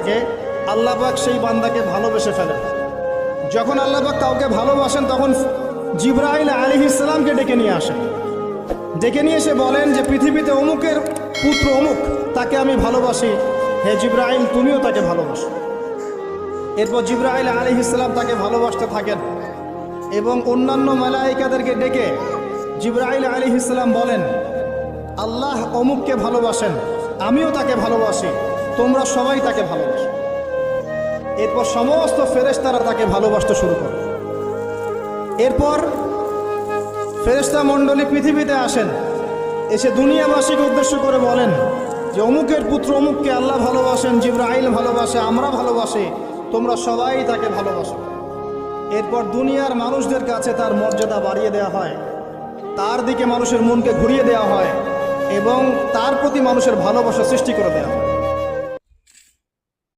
থাকে আল্লাহ পাক সেই বান্দাকে ভালোবেসে ফেলেন। যখন আল্লাহ পাক কাউকে ভালোবাসেন তখন জিবরাইল আলাইহিস সালামকে ডেকে নিয়ে আসেন। ডেকে নিয়ে এসে বলেন যে পৃথিবীতে অমুকের পুত্র অমুক, তাকে আমি ভালোবাসি, হে জিবরাইল তুমিও তাকে ভালোবাসো। এরপর জিবরাইল আলাইহিস সালাম তাকে ভালোবাসতে থাকেন এবং অন্যান্য মালায়েকাদেরকে ডেকে জিবরাইল আলাইহিস সালাম বলেন আল্লাহ অমুককে ভালোবাসেন, আমিও তাকে ভালোবাসি, তোমরা সবাই তাকে ভালোবাসো। এরপর সমস্ত ফেরেশতারা তাকে ভালোবাসতে শুরু করে। এরপর ফেরেশতা মণ্ডলী পৃথিবীতে আসেন, এসে দুনিয়াবাসীকে উদ্দেশ্য করে বলেন যে অমুকের পুত্র অমুককে আল্লাহ ভালোবাসেন, জিবরাইল ভালোবাসে, আমরা ভালোবাসি, তোমরা সবাই তাকে ভালোবাসো। এরপর দুনিয়ার মানুষদের কাছে তার মর্যাদা বাড়িয়ে দেওয়া হয়, তার দিকে মানুষের মনকে ঘুরিয়ে দেওয়া হয় এবং তার প্রতি মানুষের ভালোবাসা সৃষ্টি করে দেওয়া হয়।